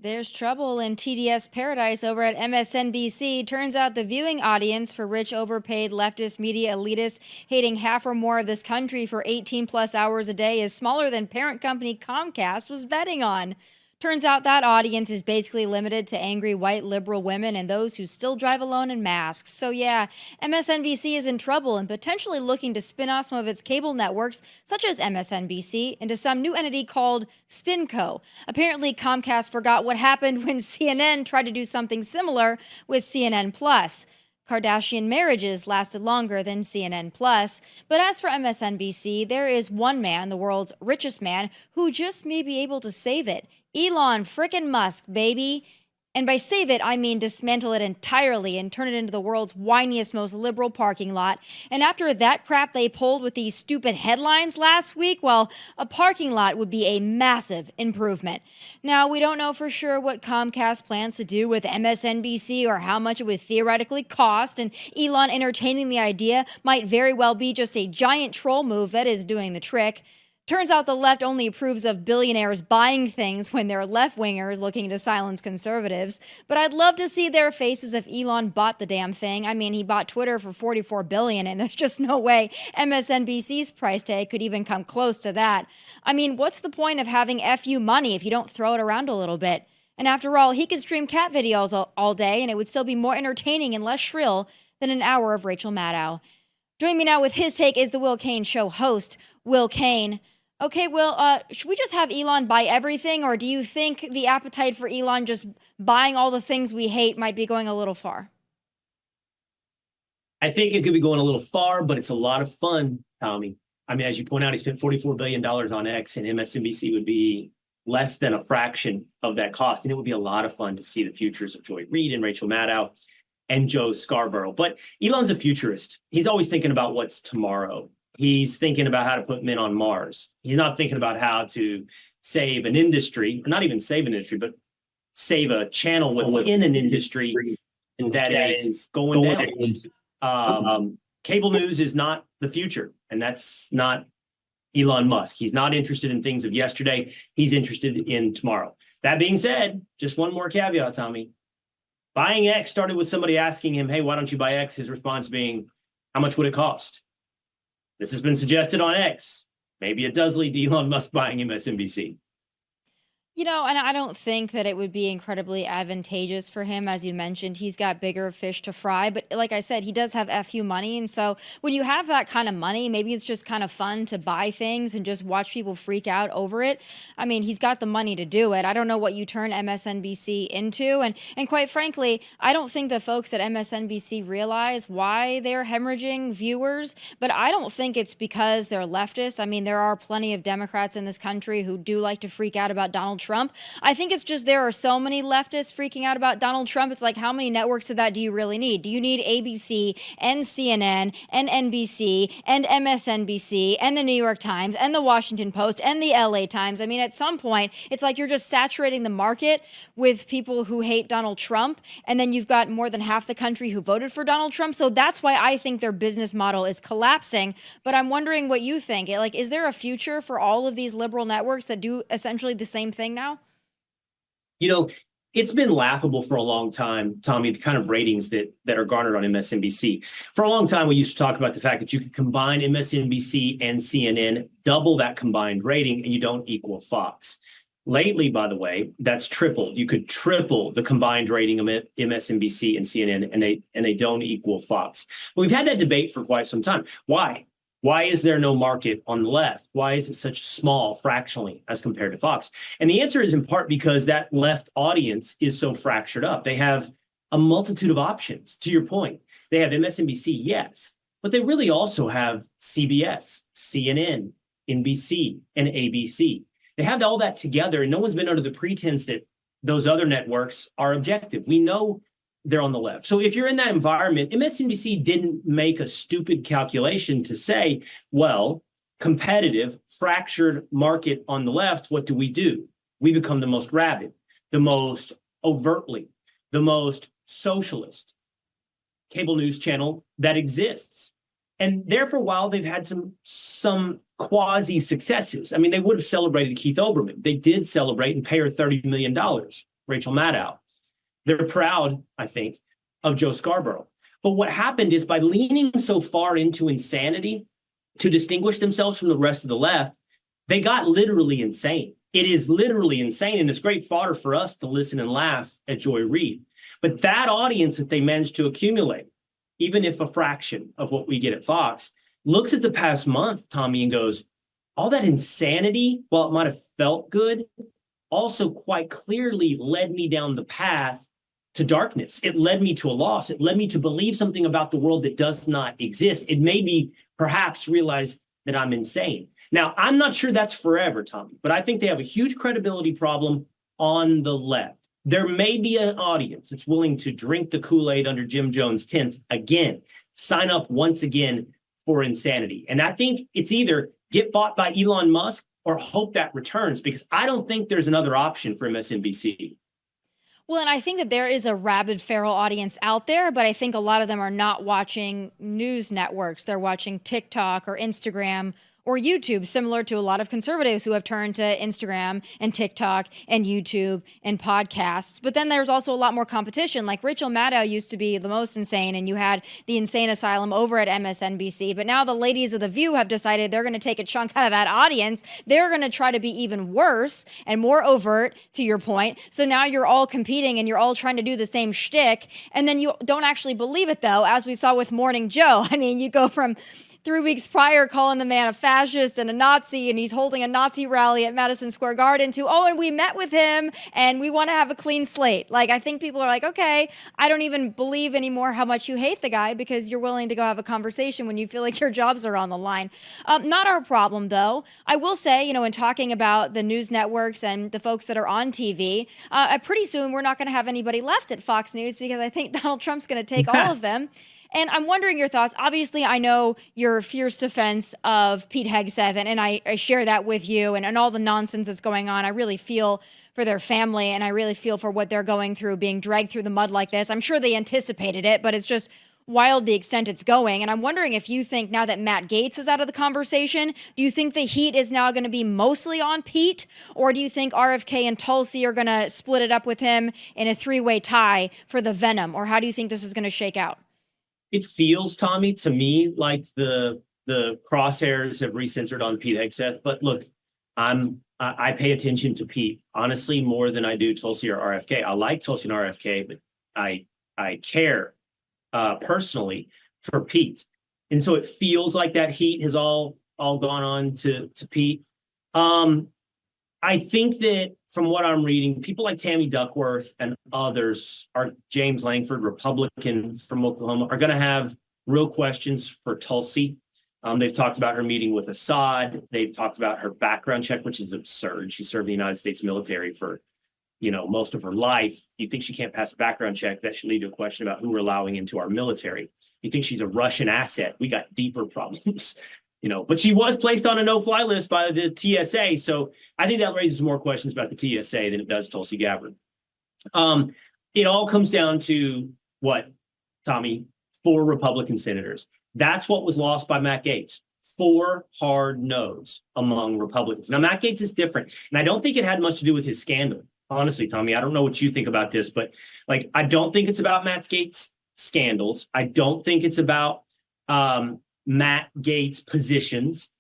There's trouble in TDS paradise over at MSNBC. Turns out the viewing audience for rich, overpaid leftist media elitists hating half or more of this country for 18 plus hours a day is smaller than parent company Comcast was betting on. Turns out that audience is basically limited to angry white liberal women and those who still drive alone in masks. So yeah, MSNBC is in trouble and potentially looking to spin off some of its cable networks, such as MSNBC, into some new entity called SpinCo. Apparently, Comcast forgot what happened when CNN tried to do something similar with CNN Plus. Kardashian marriages lasted longer than CNN Plus. But as for MSNBC, there is one man, the world's richest man, who just may be able to save it. Elon frickin' Musk, baby. And by save it, I mean dismantle it entirely and turn it into the world's whiniest, most liberal parking lot. And after that crap they pulled with these stupid headlines last week, well, a parking lot would be a massive improvement. Now, we don't know for sure what Comcast plans to do with MSNBC or how much it would theoretically cost, and Elon entertaining the idea might very well be just a giant troll move that is doing the trick. Turns out the left only approves of billionaires buying things when they're left-wingers looking to silence conservatives. But I'd love to see their faces if Elon bought the damn thing. I mean, he bought Twitter for $44 billion, and there's just no way MSNBC's price tag could even come close to that. I mean, what's the point of having FU money if you don't throw it around a little bit? And after all, he could stream cat videos all day, and it would still be more entertaining and less shrill than an hour of Rachel Maddow. Joining me now with his take is the Will Cain Show host, Will Cain. Okay, Will, should we just have Elon buy everything, or do you think the appetite for Elon just buying all the things we hate might be going a little far? I think it could be going a little far, but it's a lot of fun, Tommy. I mean, as you point out, he spent $44 billion on X, and MSNBC would be less than a fraction of that cost. And it would be a lot of fun to see the futures of Joy Reid and Rachel Maddow and Joe Scarborough. But Elon's a futurist. He's always thinking about what's tomorrow. He's thinking about how to put men on Mars. He's not thinking about how to save an industry, or not even save an industry, but save a channel within an industry that is going down. Cable news is not the future, and that's not Elon Musk. He's not interested in things of yesterday. He's interested in tomorrow. That being said, just one more caveat, Tommy. Buying X started with somebody asking him, hey, why don't you buy X? His response being, how much would it cost? This has been suggested on X. Maybe it does lead to Elon Musk buying MSNBC. You know, and I don't think that it would be incredibly advantageous for him. As you mentioned, he's got bigger fish to fry. But like I said, he does have FU money. And so when you have that kind of money, maybe it's just kind of fun to buy things and just watch people freak out over it. I mean, he's got the money to do it. I don't know what you turn MSNBC into. And quite frankly, I don't think the folks at MSNBC realize why they're hemorrhaging viewers. But I don't think it's because they're leftist. I mean, there are plenty of Democrats in this country who do like to freak out about Donald Trump. I think it's just there are so many leftists freaking out about Donald Trump. It's like, how many networks of that do you really need? Do you need ABC and CNN and NBC and MSNBC and the New York Times and the Washington Post and the LA Times? I mean, at some point, it's like you're just saturating the market with people who hate Donald Trump. And then you've got more than half the country who voted for Donald Trump. So that's why I think their business model is collapsing. But I'm wondering what you think. Like, is there a future for all of these liberal networks that do essentially the same thing now? You know, it's been laughable for a long time, Tommy, the kind of ratings that are garnered on MSNBC. For a long time, we used to talk about the fact that you could combine MSNBC and CNN, double that combined rating, and you don't equal Fox. Lately, by the way, that's tripled. You could triple the combined rating of MSNBC and CNN, and they don't equal Fox. But we've had that debate for quite some time. Why? Why is there no market on the left? Why is it such small fractionally as compared to Fox? And the answer is in part because that left audience is so fractured up. They have a multitude of options. To your point, they have MSNBC, yes, but they really also have CBS, CNN, NBC, and ABC. They have all that together, and no one's been under the pretense that those other networks are objective. We know they're on the left. So if you're in that environment, MSNBC didn't make a stupid calculation to say, well, competitive, fractured market on the left, what do? We become the most rabid, the most overtly, the most socialist cable news channel that exists. And there for a while, they've had some quasi successes. I mean, they would have celebrated Keith Olbermann. They did celebrate and pay her $30 million. Rachel Maddow. They're proud, I think, of Joe Scarborough. But what happened is by leaning so far into insanity to distinguish themselves from the rest of the left, they got literally insane. It is literally insane. And it's great fodder for us to listen and laugh at Joy Reid. But that audience that they managed to accumulate, even if a fraction of what we get at Fox, looks at the past month, Tommy, and goes, all that insanity, while it might have felt good, also quite clearly led me down the path to darkness. It led me to a loss. It led me to believe something about the world that does not exist. It made me perhaps realize that I'm insane. Now, I'm not sure that's forever, Tommy, but I think they have a huge credibility problem on the left. There may be an audience that's willing to drink the Kool-Aid under Jim Jones' tent again, sign up once again for insanity. And I think it's either get bought by Elon Musk or hope that returns, because I don't think there's another option for MSNBC. Well, and I think that there is a rabid feral audience out there, but I think a lot of them are not watching news networks. They're watching TikTok or Instagram or YouTube, similar to a lot of conservatives who have turned to Instagram and TikTok and YouTube and podcasts. But then there's also a lot more competition. Like Rachel Maddow used to be the most insane, and you had the insane asylum over at MSNBC. But now the ladies of The View have decided they're going to take a chunk out of that audience. They're going to try to be even worse and more overt, to your point. So now you're all competing and you're all trying to do the same shtick. And then you don't actually believe it, though, as we saw with Morning Joe. I mean, you go from 3 weeks prior calling the man a fascist and a Nazi, and he's holding a Nazi rally at Madison Square Garden, to, oh, and we met with him and we want to have a clean slate. Like, I think people are like, okay, I don't even believe anymore how much you hate the guy, because you're willing to go have a conversation when you feel like your jobs are on the line. Not our problem, though. I will say, in talking about the news networks and the folks that are on TV, pretty soon we're not going to have anybody left at Fox News, because I think Donald Trump's going to take all of them. And I'm wondering your thoughts. Obviously, I know your fierce defense of Pete Hegseth, and I share that with you, and all the nonsense that's going on. I really feel for their family, and I really feel for what they're going through, being dragged through the mud like this. I'm sure they anticipated it, but it's just wild the extent it's going. And I'm wondering if you think, now that Matt Gaetz is out of the conversation, do you think the heat is now going to be mostly on Pete? Or do you think RFK and Tulsi are going to split it up with him in a three-way tie for the venom? Or how do you think this is going to shake out? It feels, Tommy, to me like the crosshairs have recentered on Pete Hegseth. But look, I pay attention to Pete, honestly, more than I do Tulsi or RFK. I like Tulsi and RFK, but I care personally for Pete. And so it feels like that heat has all gone on to Pete. I think that from what I'm reading, people like Tammy Duckworth and others, James Langford, Republican from Oklahoma, are going to have real questions for Tulsi. They've talked about her meeting with Assad. They've talked about her background check, which is absurd. She served the United States military for, most of her life. You think she can't pass a background check? That should lead to a question about who we're allowing into our military. You think she's a Russian asset? We got deeper problems. But she was placed on a no-fly list by the TSA. So I think that raises more questions about the TSA than it does Tulsi Gabbard. It all comes down to what, Tommy? 4 Republican senators. That's what was lost by Matt Gaetz. 4 hard no's among Republicans. Now, Matt Gaetz is different, and I don't think it had much to do with his scandal. Honestly, Tommy, I don't know what you think about this, but I don't think it's about Matt Gaetz' scandals. I don't think it's about Matt Gaetz' positions.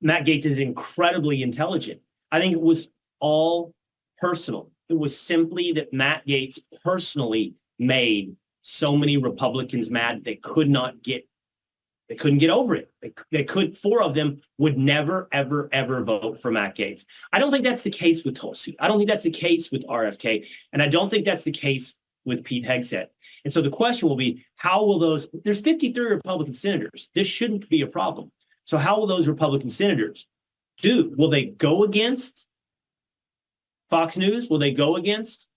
Matt Gaetz is incredibly intelligent. I think it was all personal. It was simply that Matt Gaetz personally made so many Republicans mad they couldn't get over it. They could, 4 of them would never, ever, ever vote for Matt Gaetz. I don't think that's the case with Tulsi. I don't think that's the case with RFK. And I don't think that's the case with Pete Hegseth. And so the question will be, how will there's 53 Republican senators. This shouldn't be a problem. So how will those Republican senators do? Will they go against Fox News? Will they go against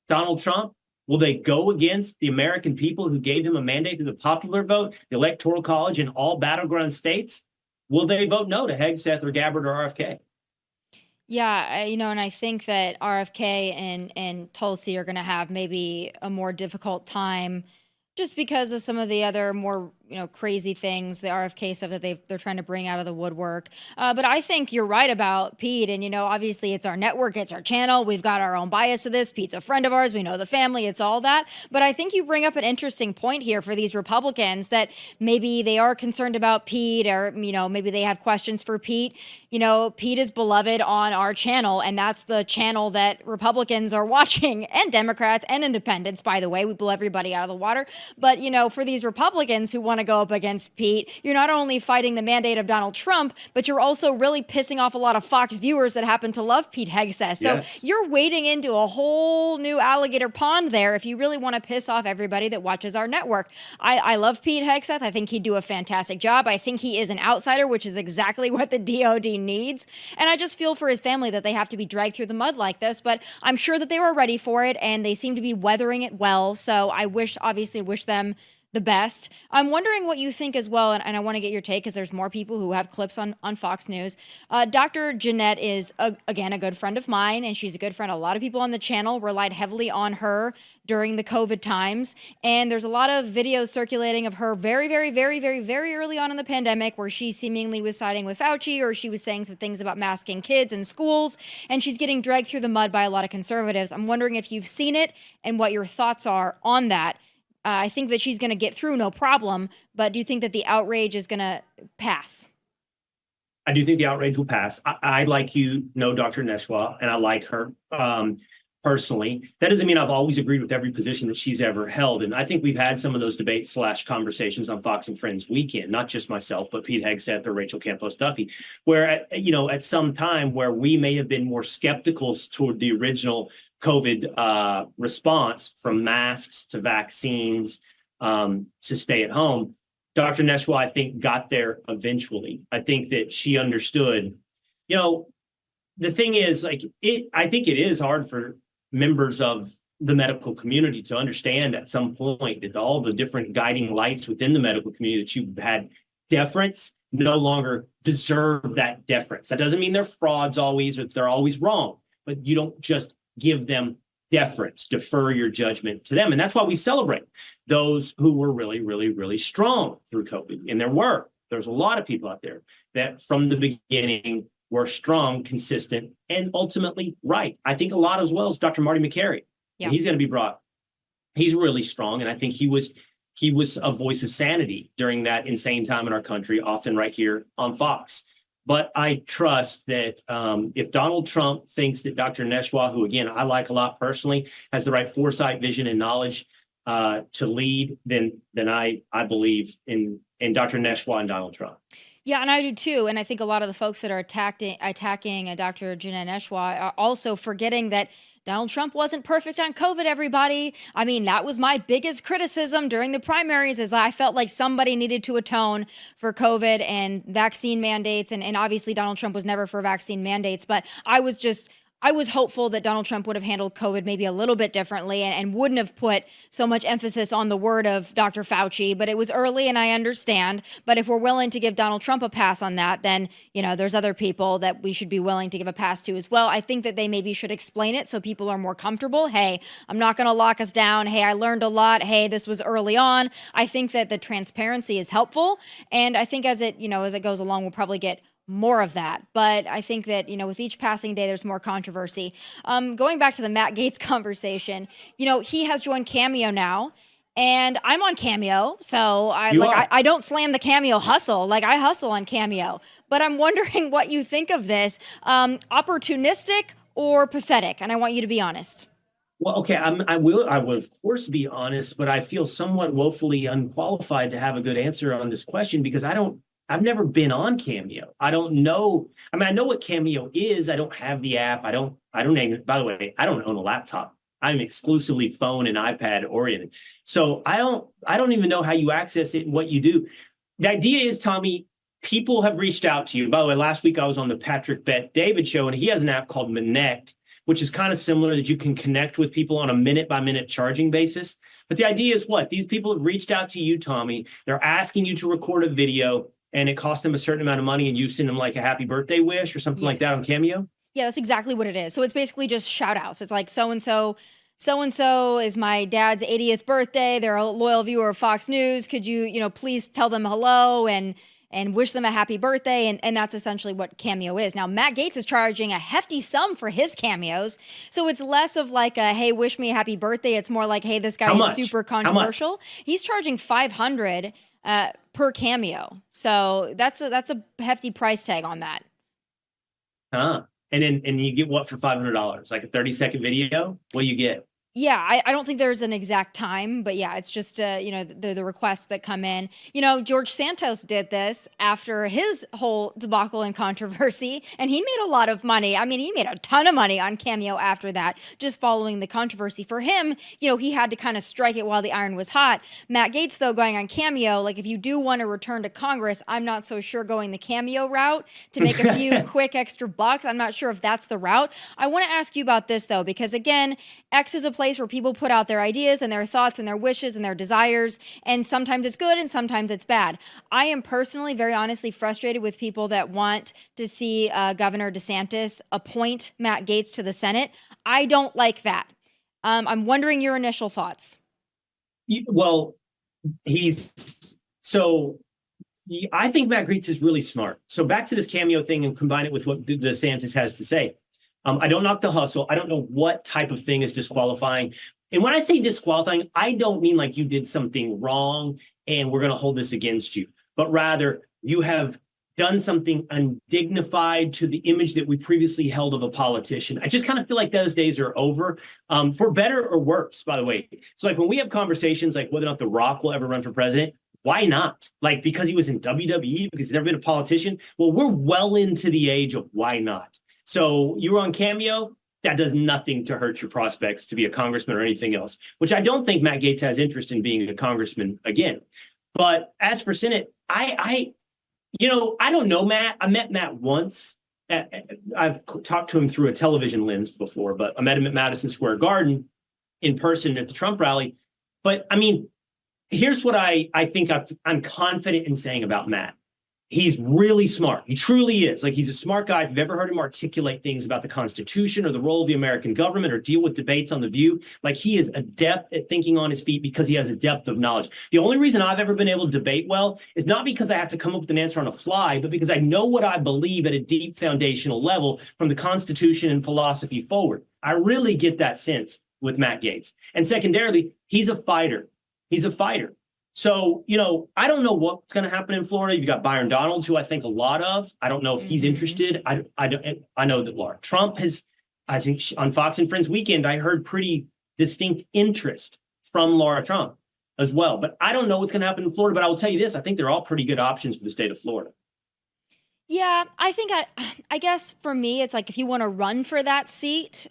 Donald Trump? Will they go against the American people who gave him a mandate through the popular vote, the Electoral College in all battleground states? Will they vote no to Hegseth or Gabbard or RFK? Yeah, and I think that RFK and Tulsi are going to have maybe a more difficult time, just because of some of the other more crazy things, the RFK stuff that they're trying to bring out of the woodwork. But I think you're right about Pete. And, obviously it's our network, it's our channel. We've got our own bias to this. Pete's a friend of ours. We know the family. It's all that. But I think you bring up an interesting point here for these Republicans that maybe they are concerned about Pete, or, maybe they have questions for Pete. Pete is beloved on our channel, and that's the channel that Republicans are watching, and Democrats and independents, by the way. We blow everybody out of the water. But, for these Republicans who want to go up against Pete, you're not only fighting the mandate of Donald Trump, but you're also really pissing off a lot of Fox viewers that happen to love Pete Hegseth. So Yes. you're wading into a whole new alligator pond there if you really want to piss off everybody that watches our network. I love Pete Hegseth. I think he'd do a fantastic job. I think he is an outsider, which is exactly what the DOD needs. And I just feel for his family that they have to be dragged through the mud like this, but I'm sure that they were ready for it and they seem to be weathering it well. So I obviously wish them the best. I'm wondering what you think as well, and I want to get your take because there's more people who have clips on Fox News. Dr. Jeanette is, again, a good friend of mine, and she's a good friend. A lot of people on the channel relied heavily on her during the COVID times, and there's a lot of videos circulating of her very, very, very, very, very early on in the pandemic where she seemingly was siding with Fauci, or she was saying some things about masking kids in schools, and she's getting dragged through the mud by a lot of conservatives. I'm wondering if you've seen it and what your thoughts are on that. I think that she's going to get through no problem, but do you think that the outrage is going to pass? I do think the outrage will pass. I like you know Dr. Neshwa, and I like her personally. That doesn't mean I've always agreed with every position that she's ever held. And I think we've had some of those debates / conversations on Fox and Friends weekend, not just myself, but Pete Hegseth or Rachel Campos Duffy, where, at some time where we may have been more skeptical toward the original COVID response, from masks to vaccines to stay at home. Dr. Neshwa, I think, got there eventually. I think that she understood. The thing is, I think it is hard for members of the medical community to understand at some point that all the different guiding lights within the medical community that you've had deference no longer deserve that deference. That doesn't mean they're frauds always, or they're always wrong, but you don't just give them deference, defer your judgment to them. And that's why we celebrate those who were really, really, really strong through COVID. And there's a lot of people out there that from the beginning were strong, consistent, and ultimately right. I think a lot as well as Dr. Marty McCary. Yeah. And he's going to be brought. He's really strong. And I think he was a voice of sanity during that insane time in our country, often right here on Fox. But I trust that if Donald Trump thinks that Dr. Neshwa, who, again, I like a lot personally, has the right foresight, vision, and knowledge to lead, then I believe in Dr. Neshwa and Donald Trump. Yeah, and I do too. And I think a lot of the folks that are attacking Dr. Jeanette Neshwa are also forgetting that Donald Trump wasn't perfect on COVID, everybody. I mean, that was my biggest criticism during the primaries, is I felt like somebody needed to atone for COVID and vaccine mandates. And obviously Donald Trump was never for vaccine mandates, but I was hopeful that Donald Trump would have handled COVID maybe a little bit differently and wouldn't have put so much emphasis on the word of Dr. Fauci. But it was early, and I understand. But if we're willing to give Donald Trump a pass on that, then, there's other people that we should be willing to give a pass to as well. I think that they maybe should explain it so people are more comfortable. Hey, I'm not going to lock us down. Hey, I learned a lot. Hey, this was early on. I think that the transparency is helpful. And I think as it goes along, we'll probably get more of that. But I think that, with each passing day, there's more controversy. Going back to the Matt Gaetz conversation, he has joined Cameo now, and I'm on Cameo. So I don't slam the Cameo hustle. I hustle on Cameo, but I'm wondering what you think of this, opportunistic or pathetic. And I want you to be honest. Well, okay, I will of course be honest, but I feel somewhat woefully unqualified to have a good answer on this question because I've never been on Cameo. I don't know. I mean, I know what Cameo is. I don't have the app. I don't by the way, I don't own a laptop. I'm exclusively phone and iPad oriented. So I don't even know how you access it and what you do. The idea is, Tomi, people have reached out to you. By the way, last week I was on the Patrick Bet David show, and he has an app called Minect, which is kind of similar, that you can connect with people on a minute by minute charging basis. But the idea is what? These people have reached out to you, Tomi. They're asking you to record a video, and it costs them a certain amount of money, and you send them like a happy birthday wish or something like that on Cameo? Yeah, that's exactly what it is. So it's basically just shout outs. It's like so-and-so so-and-so is my dad's 80th birthday. They're a loyal viewer of Fox News. Could you, please tell them hello and wish them a happy birthday? And that's essentially what Cameo is. Now, Matt Gaetz is charging a hefty sum for his cameos. So it's less of like a, hey, wish me a happy birthday. It's more like, hey, this guy is super controversial. He's charging $500 per cameo. So that's a hefty price tag on that. Huh. And you get what for $500? Like a 30-second video? What do you get? Yeah, I don't think there's an exact time, but yeah, it's just, the requests that come in. George Santos did this after his whole debacle and controversy, and he made a lot of money. I mean, he made a ton of money on Cameo after that, just following the controversy. For him, he had to kind of strike it while the iron was hot. Matt Gaetz, though, going on Cameo, like if you do want to return to Congress, I'm not so sure going the Cameo route to make a few quick extra bucks. I'm not sure if that's the route. I want to ask you about this, though, because again, X is a place where people put out their ideas and their thoughts and their wishes and their desires, and sometimes it's good and sometimes it's bad. I am personally, very honestly, frustrated with people that want to see Governor DeSantis appoint Matt Gaetz to the Senate. I don't like that. I'm wondering your initial thoughts. Well, I think Matt Gaetz is really smart. So back to this Cameo thing and combine it with what DeSantis has to say. I don't knock the hustle. I don't know what type of thing is disqualifying. And when I say disqualifying, I don't mean like you did something wrong and we're going to hold this against you, but rather you have done something undignified to the image that we previously held of a politician. I just kind of feel like those days are over, for better or worse, by the way. So like when we have conversations like whether or not The Rock will ever run for president, why not? Like because he was in WWE, because he's never been a politician? Well, we're well into the age of why not. So you were on Cameo, that does nothing to hurt your prospects to be a congressman or anything else, which I don't think Matt Gaetz has interest in being a congressman again. But as for Senate, I don't know Matt. I met Matt once. I've talked to him through a television lens before, but I met him at Madison Square Garden in person at the Trump rally. But I mean, here's what I think I'm confident in saying about Matt. He's really smart. He truly is. Like, he's a smart guy. If you've ever heard him articulate things about the Constitution or the role of the American government or deal with debates on The View, like he is adept at thinking on his feet because he has a depth of knowledge. The only reason I've ever been able to debate well is not because I have to come up with an answer on a fly, but because I know what I believe at a deep foundational level from the Constitution and philosophy forward. I really get that sense with Matt Gaetz. And secondarily, he's a fighter. He's a fighter. So, I don't know what's going to happen in Florida. You've got Byron Donalds, who I think a lot of. I don't know if he's interested. I know that Laura Trump has, I think on Fox and Friends weekend, I heard pretty distinct interest from Laura Trump as well. But I don't know what's going to happen in Florida. But I will tell you this, I think they're all pretty good options for the state of Florida. Yeah, I think I guess for me, it's like if you want to run for that seat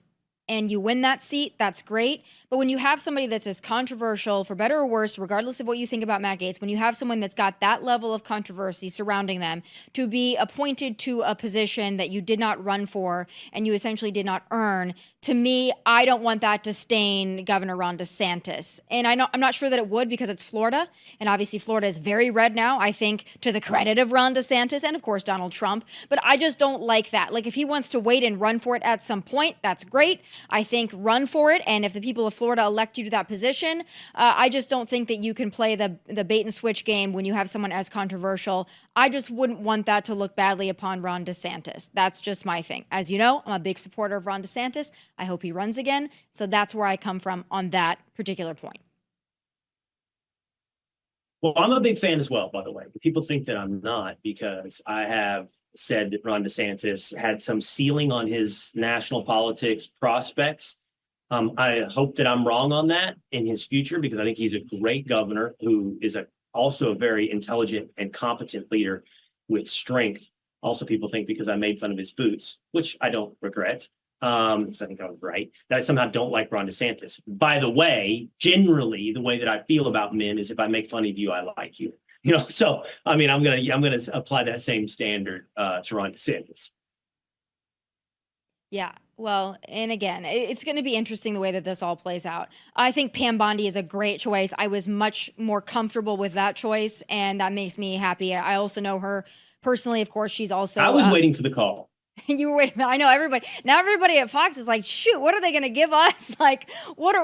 and you win that seat, that's great. But when you have somebody that's as controversial, for better or worse, regardless of what you think about Matt Gaetz, when you have someone that's got that level of controversy surrounding them to be appointed to a position that you did not run for and you essentially did not earn, to me, I don't want that to stain Governor Ron DeSantis. And I'm not sure that it would because it's Florida. And obviously Florida is very red now, I think, to the credit of Ron DeSantis and, of course, Donald Trump. But I just don't like that. Like, if he wants to wait and run for it at some point, that's great. I think run for it. And if the people of Florida elect you to that position, I just don't think that you can play the bait and switch game when you have someone as controversial. I just wouldn't want that to look badly upon Ron DeSantis. That's just my thing. As you know, I'm a big supporter of Ron DeSantis. I hope he runs again. So that's where I come from on that particular point. Well, I'm a big fan as well, by the way. People think that I'm not because I have said that Ron DeSantis had some ceiling on his national politics prospects. I hope that I'm wrong on that in his future because I think he's a great governor who is also a very intelligent and competent leader with strength. Also, people think because I made fun of his boots, which I don't regret, because I think I was right, that I somehow don't like Ron DeSantis. By the way, generally, the way that I feel about men is if I make fun of you, I like you. So I mean, I'm gonna apply that same standard to Ron DeSantis. Yeah. Well, and again, it's going to be interesting the way that this all plays out. I think Pam Bondi is a great choice. I was much more comfortable with that choice, and that makes me happy. I also know her personally. Of course, she's also... I was waiting for the call. You were waiting. I know everybody at Fox is like, shoot, what are they going to give us? Like, what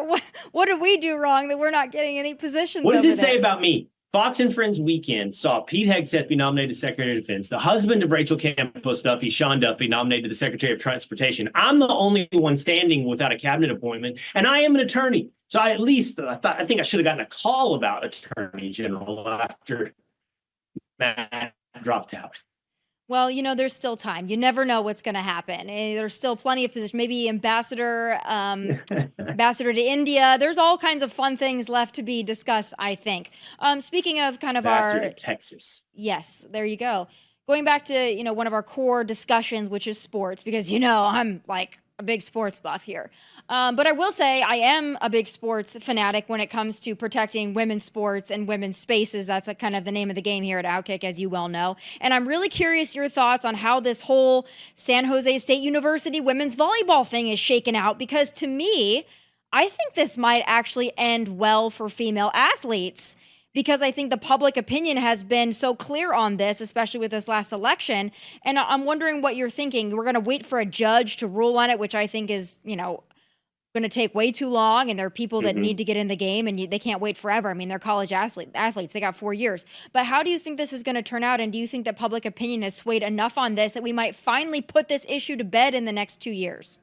do we do wrong that we're not getting any positions? What does it there? say about me? Fox and Friends Weekend saw Pete Hegseth be nominated to Secretary of Defense. The husband of Rachel Campos Duffy, Sean Duffy, nominated to the Secretary of Transportation. I'm the only one standing without a cabinet appointment, and I am an attorney. So I think I should have gotten a call about Attorney General after Matt dropped out. Well, there's still time. You never know what's going to happen. There's still plenty of positions. Maybe ambassador to India. There's all kinds of fun things left to be discussed, I think. Speaking of kind of ambassador to Texas. Yes, there you go. Going back to, one of our core discussions, which is sports, because, I'm like a big sports buff here. But I will say I am a big sports fanatic when it comes to protecting women's sports and women's spaces. That's kind of the name of the game here at Outkick, as you well know. And I'm really curious your thoughts on how this whole San Jose State University women's volleyball thing is shaken out, because to me, I think this might actually end well for female athletes, because I think the public opinion has been so clear on this, especially with this last election. And I'm wondering what you're thinking. We're going to wait for a judge to rule on it, which I think is, going to take way too long. And there are people that need to get in the game, and they can't wait forever. I mean, they're college athletes. They got 4 years. But how do you think this is going to turn out? And do you think that public opinion has swayed enough on this that we might finally put this issue to bed in the next 2 years?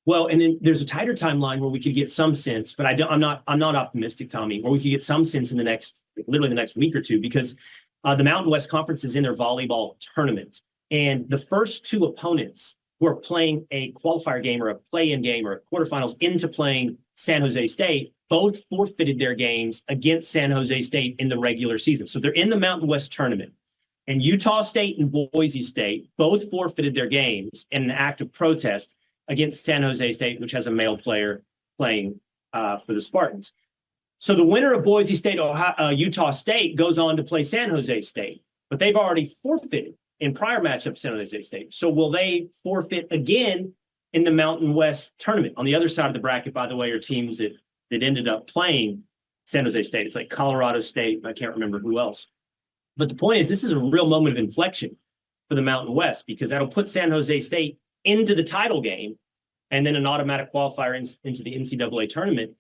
Well, and then there's a tighter timeline where we could get some sense, but I'm not optimistic, Tommy, where we could get some sense in literally the next week or two, because the Mountain West Conference is in their volleyball tournament. And the first two opponents who are playing a qualifier game or a play-in game or quarterfinals into playing San Jose State both forfeited their games against San Jose State in the regular season. So they're in the Mountain West tournament. And Utah State and Boise State both forfeited their games in an act of protest against San Jose State, which has a male player playing for the Spartans. So the winner of Boise State, Utah State, goes on to play San Jose State, but they've already forfeited in prior matchups San Jose State. So will they forfeit again in the Mountain West tournament? On the other side of the bracket, by the way, are teams that ended up playing San Jose State. It's like Colorado State. I can't remember who else. But the point is, this is a real moment of inflection for the Mountain West, because that'll put San Jose State into the title game and then an automatic qualifier into the NCAA tournament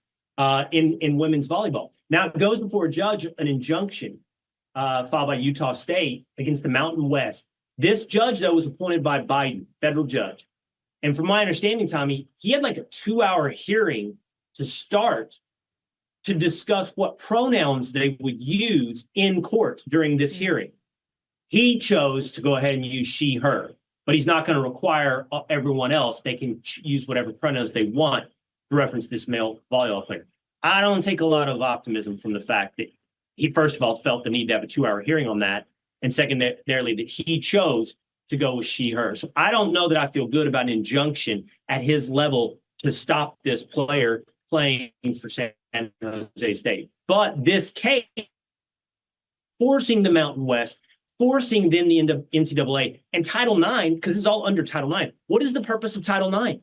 in women's volleyball. Now, it goes before a judge, an injunction filed by Utah State against the Mountain West. This judge, though, was appointed by Biden, federal judge. And from my understanding, Tommy, he had like a 2-hour hearing to start to discuss what pronouns they would use in court during this hearing. He chose to go ahead and use she, her, but he's not going to require everyone else. They can use whatever pronouns they want to reference this male volleyball player. I don't take a lot of optimism from the fact that he, first of all, felt the need to have a 2-hour hearing on that, and secondarily, that he chose to go with she, her. So I don't know that I feel good about an injunction at his level to stop this player playing for San Jose State. But this case, forcing the Mountain West, forcing then the NCAA and Title IX, because it's all under Title IX. What is the purpose of Title IX?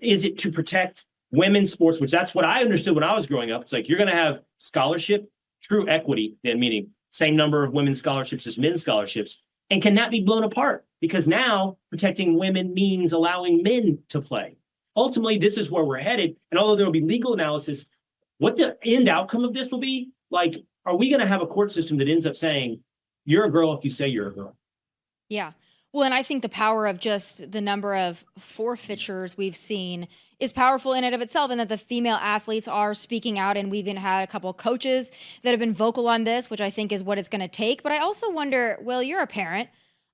Is it to protect women's sports, which that's what I understood when I was growing up. It's like you're going to have scholarship, true equity, then meaning same number of women's scholarships as men's scholarships. And can that be blown apart? Because now protecting women means allowing men to play. Ultimately, this is where we're headed. And although there will be legal analysis, what the end outcome of this will be, like, are we going to have a court system that ends up saying, you're a girl if you say you're a girl? Yeah. Well, and I think the power of just the number of forfeitures we've seen is powerful in and of itself, and that the female athletes are speaking out. And we've even had a couple of coaches that have been vocal on this, which I think is what it's going to take. But I also wonder, Will, you're a parent.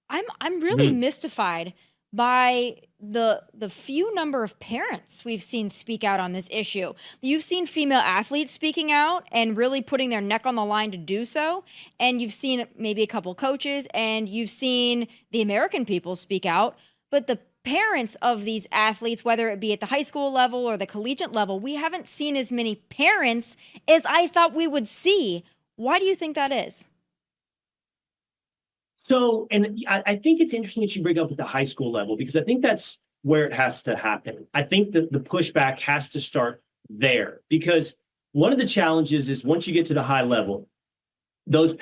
I'm really mystified by the few number of parents we've seen speak out on this issue. You've seen female athletes speaking out and really putting their neck on the line to do so. And you've seen maybe a couple coaches, and you've seen the American people speak out. But the parents of these athletes, whether it be at the high school level or the collegiate level, we haven't seen as many parents as I thought we would see. Why do you think that is? So, and I think it's interesting that you bring up at the high school level, because I think that's where it has to happen. I think that the pushback has to start there, because one of the challenges is once you get to the high level, those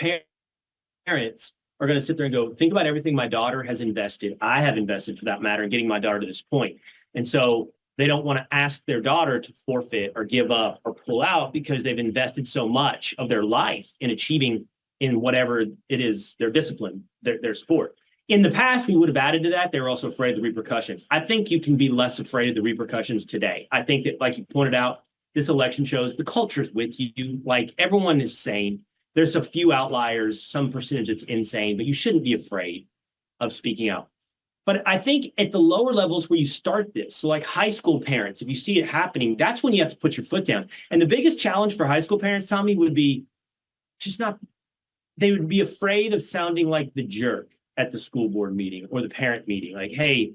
parents are going to sit there and go, think about everything my daughter has invested. I have invested for that matter in getting my daughter to this point. And so they don't want to ask their daughter to forfeit or give up or pull out because they've invested so much of their life in achieving in whatever it is, their discipline, their sport. In the past, we would have added to that. They were also afraid of the repercussions. I think you can be less afraid of the repercussions today. I think that, like you pointed out, this election shows the culture's with you. Like, everyone is sane. There's a few outliers, some percentage that's insane, but you shouldn't be afraid of speaking out. But I think at the lower levels where you start this, so like high school parents, if you see it happening, that's when you have to put your foot down. And the biggest challenge for high school parents, Tommy, would be just not, they would be afraid of sounding like the jerk at the school board meeting or the parent meeting. Like, hey,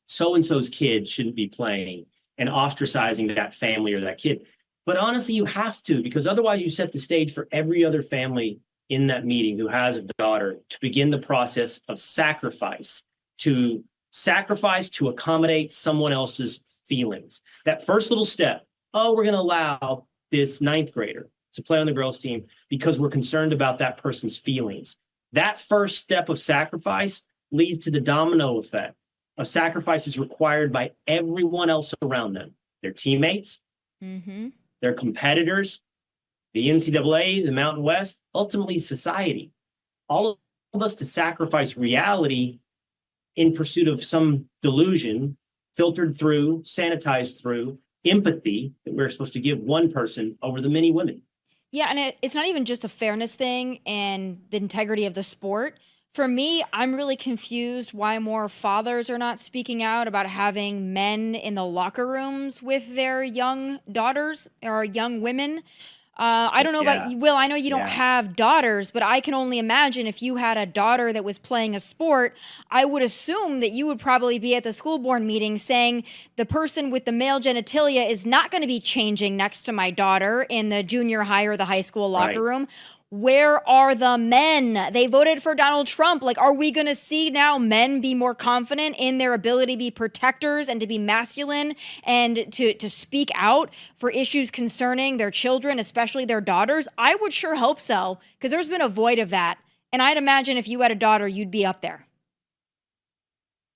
so-and-so's kid shouldn't be playing, and ostracizing that family or that kid. But honestly, you have to, because otherwise you set the stage for every other family in that meeting who has a daughter to begin the process of sacrifice to accommodate someone else's feelings. That first little step, oh, we're going to allow this ninth grader to play on the girls' team because we're concerned about that person's feelings. That first step of sacrifice leads to the domino effect of sacrifices required by everyone else around them, their teammates, their competitors, the NCAA, the Mountain West, ultimately society. All of us to sacrifice reality in pursuit of some delusion, filtered through, sanitized through empathy that we're supposed to give one person over the many women. Yeah, and it's not even just a fairness thing and the integrity of the sport. For me, I'm really confused why more fathers are not speaking out about having men in the locker rooms with their young daughters or young women. I don't know about you, Will. I know you don't have daughters, but I can only imagine if you had a daughter that was playing a sport, I would assume that you would probably be at the school board meeting saying the person with the male genitalia is not going to be changing next to my daughter in the junior high or the high school locker room. Where are the men? They voted for Donald Trump. Like, are we going to see now men be more confident in their ability to be protectors and to be masculine and to speak out for issues concerning their children, especially their daughters? I would sure hope so, because there's been a void of that. And I'd imagine if you had a daughter, you'd be up there.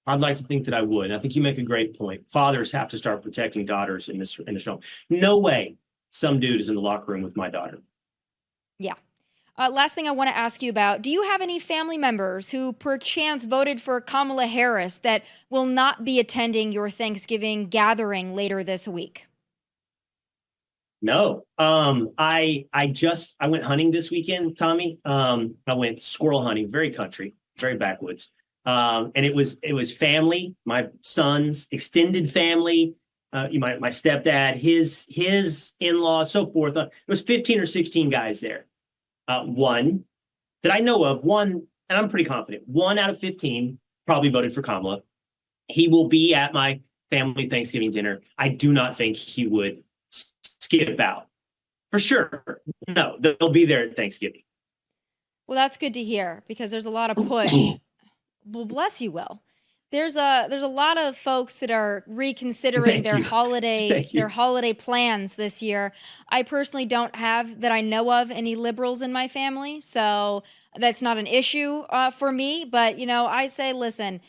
I'd like to think that I would. I think you make a great point. Fathers have to start protecting daughters in this show. No way some dude is in the locker room with my daughter. Yeah. Last thing I want to ask you about, do you have any family members who perchance voted for Kamala Harris that will not be attending your Thanksgiving gathering later this week? No. I went hunting this weekend, Tommy. I went squirrel hunting, very country, very backwoods. And it was family, my son's extended family, my stepdad, his in-laws, so forth. There was 15 or 16 guys there. One that I know of, and I'm pretty confident, 1 out of 15 probably voted for Kamala. He will be at my family Thanksgiving dinner. I do not think he would skip out. For sure. No, they'll be there at Thanksgiving. Well, that's good to hear, because there's a lot of push. Well, bless you, Will. There's a lot of folks that are reconsidering their holiday plans this year. I personally don't have, that I know of, any liberals in my family, so that's not an issue for me. But I say, listen,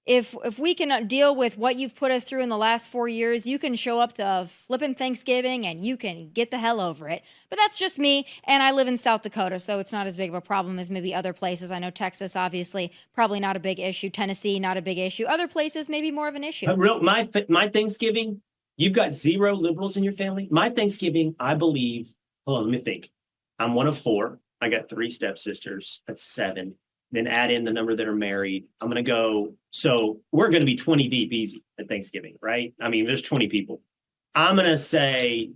if we can deal with what you've put us through in the last 4 years, you can show up to flipping Thanksgiving and you can get the hell over it. But that's just me, and I live in South Dakota, so it's not as big of a problem as maybe other places. I know Texas, obviously, probably not a big issue. Tennessee, not a big issue. Other places, maybe more of an issue. My Thanksgiving, you've got 0 liberals in your family. My Thanksgiving, I believe, hold on, let me think. I'm one of 4. I got 3 stepsisters. That's 7. Then add in the number that are married. I'm going to go. So we're going to be 20 deep easy at Thanksgiving, right? I mean, there's 20 people. I'm going to say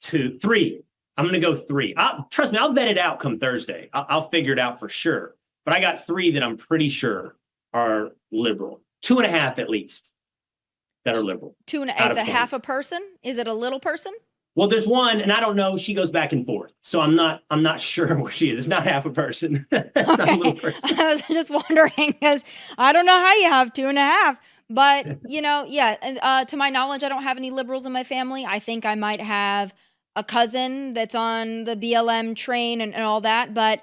3. I'm going to go 3. Trust me, I'll vet it out come Thursday. I'll figure it out for sure. But I got 3 that I'm pretty sure are liberal. 2.5 at least that are liberal. 2.5. Is it half a person? Is it a little person? Well, there's one, and I don't know. She goes back and forth, so I'm not sure where she is. It's not half a person. It's not a little person. I was just wondering, because I don't know how you have 2.5. But to my knowledge, I don't have any liberals in my family. I think I might have a cousin that's on the BLM train and all that. But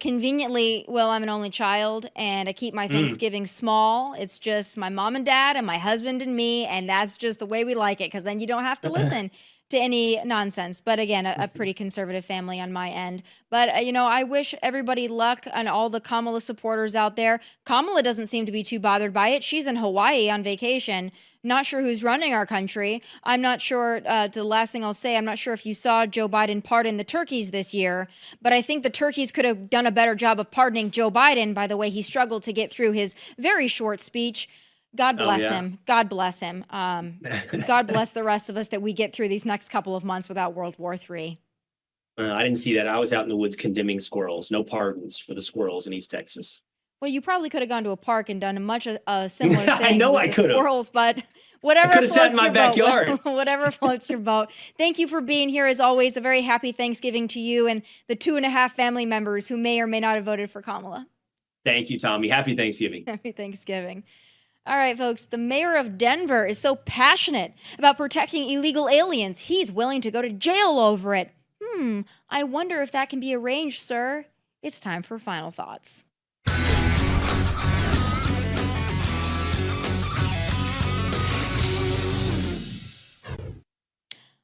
conveniently, well, I'm an only child and I keep my Thanksgiving small. It's just my mom and dad and my husband and me. And that's just the way we like it, because then you don't have to listen to any nonsense. But again, a pretty conservative family on my end. But, I wish everybody luck and all the Kamala supporters out there. Kamala doesn't seem to be too bothered by it. She's in Hawaii on vacation. Not sure who's running our country. I'm not sure, the last thing I'll say, I'm not sure if you saw Joe Biden pardon the turkeys this year, but I think the turkeys could have done a better job of pardoning Joe Biden by the way he struggled to get through his very short speech. God bless him. God bless him. God bless the rest of us that we get through these next couple of months without World War III. I didn't see that. I was out in the woods condemning squirrels. No pardons for the squirrels in East Texas. Well, you probably could have gone to a park and done a much similar thing I know with I the could have. Squirrels, but whatever I could have sat in floats my your backyard. boat. Whatever floats your boat. Thank you for being here as always. A very happy Thanksgiving to you and the 2.5 family members who may or may not have voted for Kamala. Thank you, Tommy. Happy Thanksgiving. Happy Thanksgiving. All right, folks, the mayor of Denver is so passionate about protecting illegal aliens, he's willing to go to jail over it. I wonder if that can be arranged, sir. It's time for final thoughts.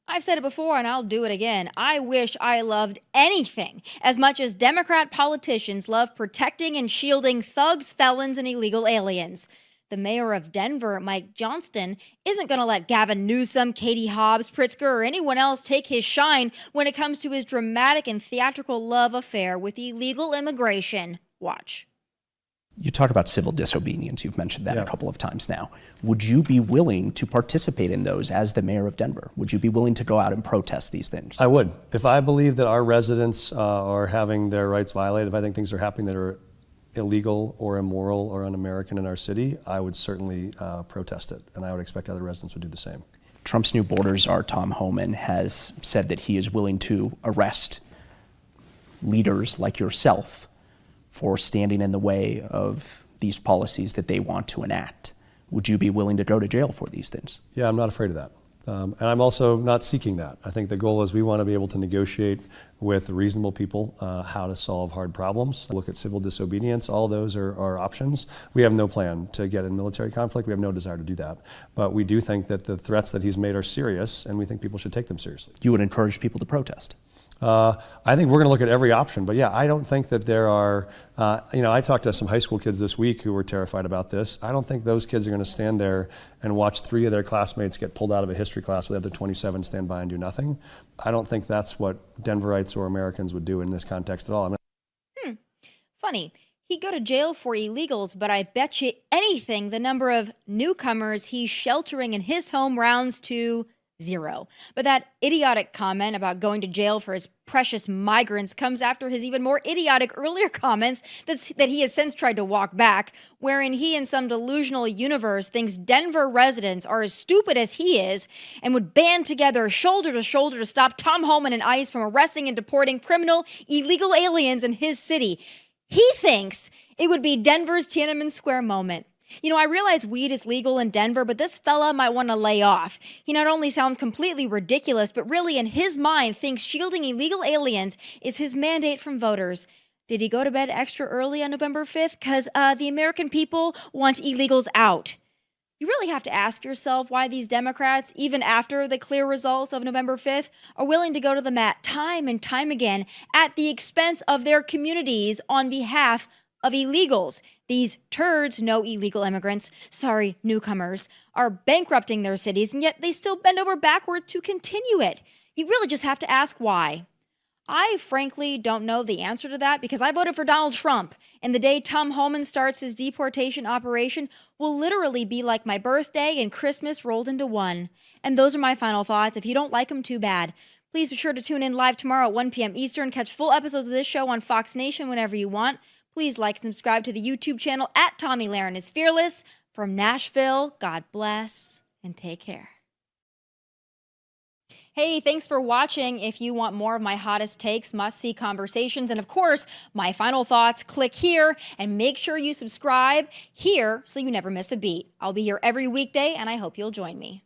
I've said it before and I'll do it again. I wish I loved anything as much as Democrat politicians love protecting and shielding thugs, felons, and illegal aliens. The mayor of Denver, Mike Johnston, isn't going to let Gavin Newsom, Katie Hobbs, Pritzker, or anyone else take his shine when it comes to his dramatic and theatrical love affair with illegal immigration. Watch. You talk about civil disobedience. You've mentioned that a couple of times now. Would you be willing to participate in those as the mayor of Denver? Would you be willing to go out and protest these things? I would. If I believe that our residents are having their rights violated, if I think things are happening that are illegal or immoral or un-American in our city, I would certainly protest it. And I would expect other residents would do the same. Trump's new border czar, Tom Homan, has said that he is willing to arrest leaders like yourself for standing in the way of these policies that they want to enact. Would you be willing to go to jail for these things? Yeah, I'm not afraid of that. And I'm also not seeking that. I think the goal is we want to be able to negotiate with reasonable people how to solve hard problems. Look at civil disobedience. All those are options. We have no plan to get in military conflict. We have no desire to do that. But we do think that the threats that he's made are serious, and we think people should take them seriously. You would encourage people to protest? I think we're going to look at every option, but yeah, I don't think that there are, I talked to some high school kids this week who were terrified about this. I don't think those kids are going to stand there and watch 3 of their classmates get pulled out of a history class with the other 27 stand by and do nothing. I don't think that's what Denverites or Americans would do in this context at all. Funny. He'd go to jail for illegals, but I bet you anything the number of newcomers he's sheltering in his home rounds to 0. But that idiotic comment about going to jail for his precious migrants comes after his even more idiotic earlier comments that he has since tried to walk back, wherein he in some delusional universe thinks Denver residents are as stupid as he is and would band together shoulder to shoulder to stop Tom Homan and ICE from arresting and deporting criminal illegal aliens in his city. He thinks it would be Denver's Tiananmen Square moment. I realize weed is legal in Denver, but this fella might want to lay off. He not only sounds completely ridiculous, but really in his mind thinks shielding illegal aliens is his mandate from voters. Did he go to bed extra early on November 5th? Because the American people want illegals out. You really have to ask yourself why these Democrats, even after the clear results of November 5th, are willing to go to the mat time and time again at the expense of their communities on behalf of illegals. These turds, no illegal immigrants, sorry, newcomers, are bankrupting their cities, and yet they still bend over backward to continue it. You really just have to ask why. I frankly don't know the answer to that because I voted for Donald Trump, and the day Tom Homan starts his deportation operation will literally be like my birthday and Christmas rolled into one. And those are my final thoughts. If you don't like them, too bad. Please be sure to tune in live tomorrow at 1 p.m. Eastern. Catch full episodes of this show on Fox Nation whenever you want. Please like and subscribe to the YouTube channel at Tomi Lahren is Fearless. From Nashville, God bless and take care. Hey, thanks for watching. If you want more of my hottest takes, must-see conversations, and of course, my final thoughts, click here and make sure you subscribe here so you never miss a beat. I'll be here every weekday, and I hope you'll join me.